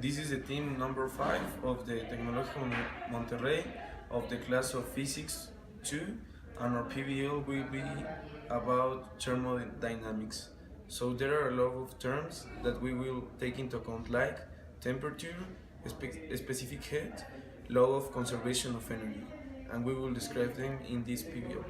This is the team number 5 of the Tecnológico Monterrey of the class of Physics 2, and our PBL will be about thermodynamics. So there are a lot of terms that we will take into account, like temperature, specific heat, law of conservation of energy, and we will describe them in this PBL.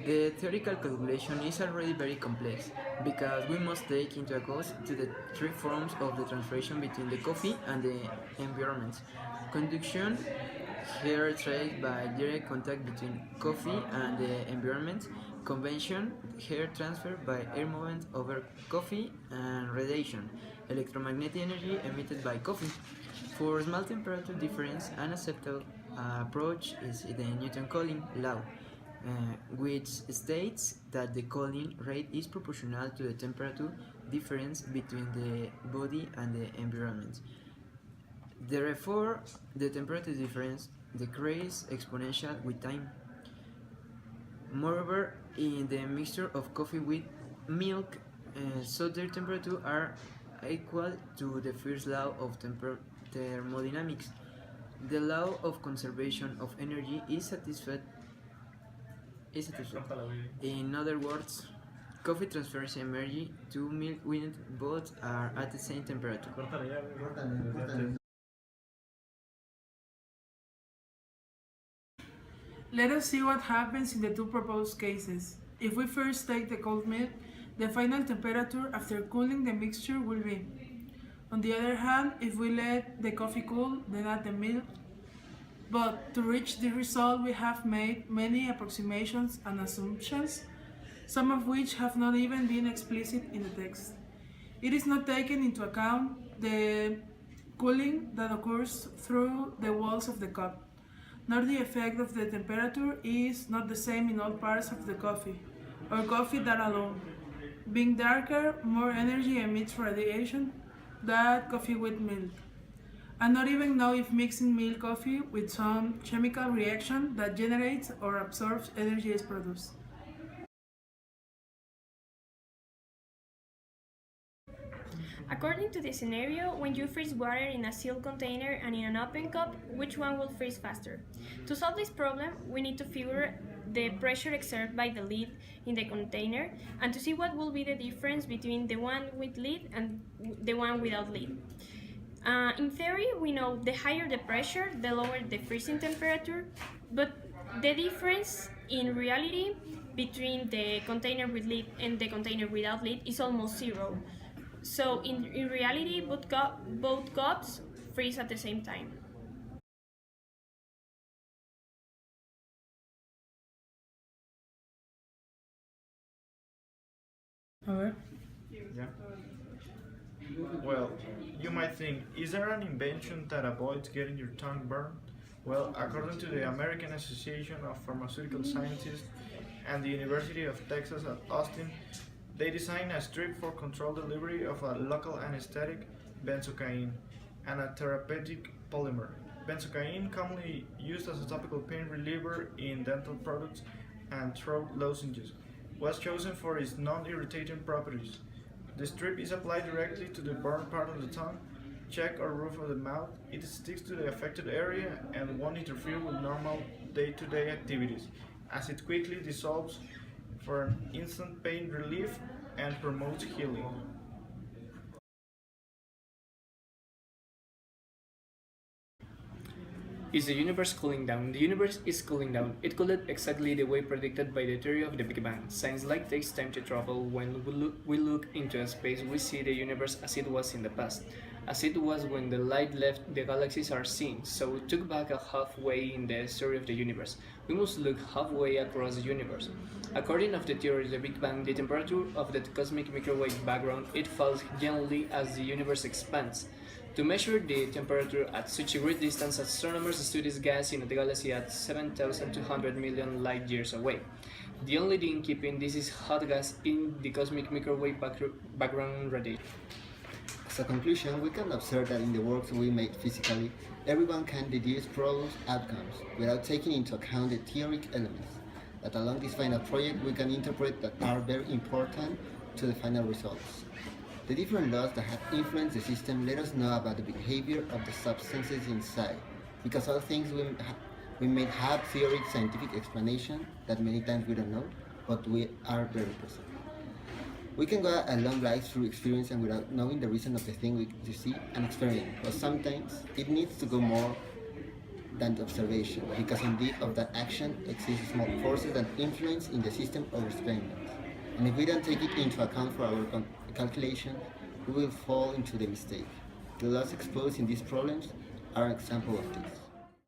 The theoretical calculation is already very complex because we must take into account the three forms of the translation between the coffee and the environment. Conduction, here traced by direct contact between coffee and the environment. Convection, here transferred by air movement over coffee, and radiation, electromagnetic energy emitted by coffee. For small temperature difference, an acceptable approach is the Newton Coulomb law, which states that the Coulomb rate is proportional to the temperature difference between the body and the environment. Therefore, the temperature difference decreases exponentially with time. Moreover, in the mixture of coffee with milk, so their temperatures are equal to the first law of thermodynamics. The law of conservation of energy is satisfied. In other words, coffee transfers energy to milk when both are at the same temperature. Let us see what happens in the two proposed cases. If we first take the cold milk, the final temperature after cooling the mixture will be. On the other hand, if we let the coffee cool, then add the milk. But to reach the result, we have made many approximations and assumptions, some of which have not even been explicit in the text. It is not taken into account the cooling that occurs through the walls of the cup, nor the effect of the temperature is not the same in all parts of the coffee, or coffee that alone. Being darker, more energy emits radiation than coffee with milk. And not even know if mixing milk coffee with some chemical reaction that generates or absorbs energy is produced. According to the scenario, when you freeze water in a sealed container and in an open cup, which one will freeze faster? To solve this problem, we need to figure the pressure exerted by the lid in the container and to see what will be the difference between the one with lid and the one without lid. In theory, we know the higher the pressure, the lower the freezing temperature, but the difference in reality between the container with lid and the container without lid is almost zero. So in reality, both cups freeze at the same time. Yeah. Well, you might think, is there an invention that avoids getting your tongue burned? Well, according to the American Association of Pharmaceutical Scientists and the University of Texas at Austin, they designed a strip for controlled delivery of a local anesthetic, benzocaine, and a therapeutic polymer. Benzocaine, commonly used as a topical pain reliever in dental products and throat lozenges, was chosen for its non-irritating properties. The strip is applied directly to the burned part of the tongue, cheek or roof of the mouth. It sticks to the affected area and won't interfere with normal day-to-day activities, as it quickly dissolves for an instant pain relief and promotes healing. Is the universe cooling down? The universe is cooling down. It cooled exactly the way predicted by the theory of the Big Bang. Science light takes time to travel. When we look into space, we see the universe as it was in the past. As it was when the light left, the galaxies are seen. So we took back a halfway in the story of the universe. We must look halfway across the universe. According to the theory of the Big Bang, the temperature of the cosmic microwave background, it falls gently as the universe expands. To measure the temperature at such a great distance, astronomers study gas in the galaxy at 7,200 million light years away. The only thing keeping this is hot gas in the cosmic microwave background radiation. As a conclusion, we can observe that in the works we make physically, everyone can deduce product outcomes without taking into account the theoretic elements. that along this final project we can interpret that are very important to the final results. The different laws that have influenced the system let us know about the behavior of the substances inside, because all things we may have theoretic scientific explanation that many times we don't know, but we are very present. We can go a long life through experience and without knowing the reason of the thing we see and experience, but sometimes it needs to go more than the observation, because indeed of that action exist small forces that influence in the system of experiments. And if we don't take it into account for our calculation, we will fall into the mistake. The laws exposed in these problems are an example of this.